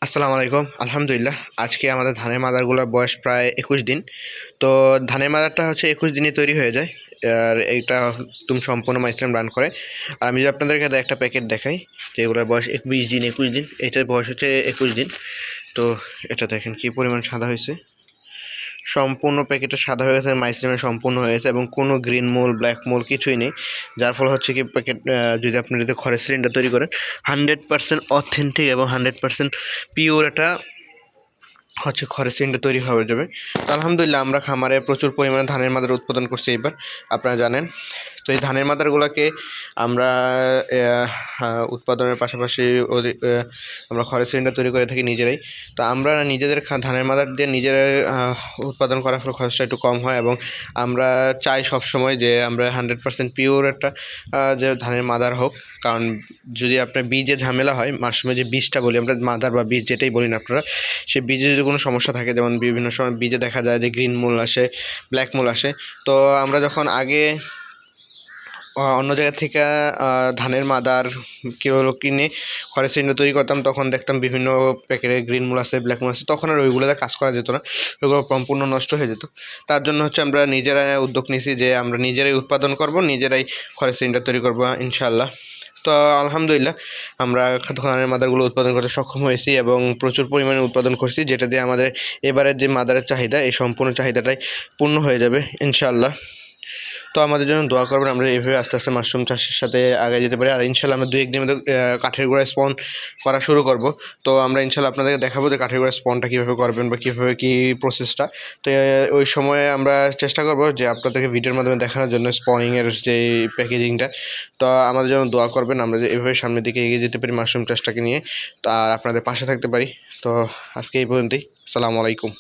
আসসালামু আলাইকুম। আলহামদুলিল্লাহ। আজকে আমাদের ধানের মাদারগুলোর বয়স প্রায় ২১ দিন। তো ধানের মাদারটা হচ্ছে ২১ দিনে তৈরি হয়ে যায়। আর এইটা একদম সম্পূর্ণ মাইসিলিয়াম রান করে। আর আমি যদি আপনাদেরকে একটা প্যাকেট দেখাই যে এগুলোর বয়স ২০ দিন ২১ দিন, এটার বয়স হচ্ছে ২১ দিন। তো এটা দেখেন কী পরিমাণ সাদা হয়েছে, সম্পূর্ণ প্যাকেটটা সাদা হয়ে গেছে, মাইসিলিয়ামে সম্পূর্ণ হয়ে গেছে এবং কোনো গ্রিন মোল ব্ল্যাক মোল কিছুই নেই। যার ফলে হচ্ছে কি প্যাকেট যদি আপনি যদি খড়ের সিলিন্ডার তৈরি করেন 100% অথেন্টিক এবং 100% পিওর একটা হচ্ছে খড়ের সিলিন্ডার তৈরি হয়ে যাবে। তো আলহামদুলিল্লাহ আমরা খামারে প্রচুর পরিমাণে ধানের মাদার উৎপাদন করছি এবার, আপনারা জানেন। তো এই ধানের মাদারগুলোকে আমরা উৎপাদনের পাশাপাশি আমরা খড়ের সিলিন্ডার তৈরি করে থাকি নিজেরাই। তো আমরা নিজেদের ধানের মাদার দিয়ে নিজেরাই উৎপাদন করার ফলে খরচটা একটু কম হয় এবং আমরা চাই সবসময় যে আমরা 100% পিওর একটা যে ধানের মাদার হোক। কারণ যদি আপনার বীজে ঝামেলা হয়, মাশরুমের যে বীজটা বলি আমরা, মাদার বা বীজ যেটাই বলি না আপনারা, সেই বীজে যদি কোনো সমস্যা থাকে, যেমন বিভিন্ন সময় বীজে দেখা যায় যে গ্রিন মোল আসে, ব্ল্যাক মোল আসে। তো আমরা যখন আগে অন্য জায়গা থেকে ধানের মাদার কিনে খড়ের সিলিন্ডার তৈরি করতাম, তখন দেখতাম বিভিন্ন প্যাকেটে গ্রিন মোল আছে, ব্ল্যাক মোল আছে, তখন আর ওইগুলোতে কাজ করা যেত না, ওইগুলো সম্পূর্ণ নষ্ট হয়ে যেত। তার জন্য হচ্ছে আমরা নিজেরাই উদ্যোগ নিয়েছি যে আমরা নিজেরাই উৎপাদন করব, নিজেরাই খড়ের সিলিন্ডার তৈরি করবো ইনশাআল্লাহ। তো আলহামদুলিল্লাহ আমরা ধানের মাদারগুলো উৎপাদন করতে সক্ষম হয়েছি এবং প্রচুর পরিমাণে উৎপাদন করছি, যেটা দিয়ে আমাদের এবারের যে মাদারের চাহিদা, এই সম্পূর্ণ চাহিদাটাই পূর্ণ হয়ে যাবে ইনশাআল্লাহ। তো আমাদের জন্য দোয়া করবেন, আমরা এইভাবে আস্তে আস্তে মাশরুম চাষের সাথে আগে যেতে পারি। আর ইনশাল্লাহ আমরা ২-১ দিনের মধ্যে কাঠের গোড়ায় স্পন করা শুরু করব। তো আমরা ইনশাল্লাহ আপনাদেরকে দেখাবো যে কাঠের গোড়ায় স্পনটা কীভাবে করবেন বা কীভাবে কী প্রসেসটা। তো ওই সময়ে আমরা চেষ্টা করব যে আপনাদেরকে ভিডিওর মাধ্যমে দেখানোর জন্য স্পনিংয়ের যে প্যাকেজিংটা। তো আমাদের জন্য দোয়া করবেন, আমরা যে এভাবে সামনের দিকে এগিয়ে যেতে পারি মাশরুম চাষটাকে নিয়ে, তো আর আপনাদের পাশে থাকতে পারি। তো আজকে এই পর্যন্তই। আসসালামু আলাইকুম।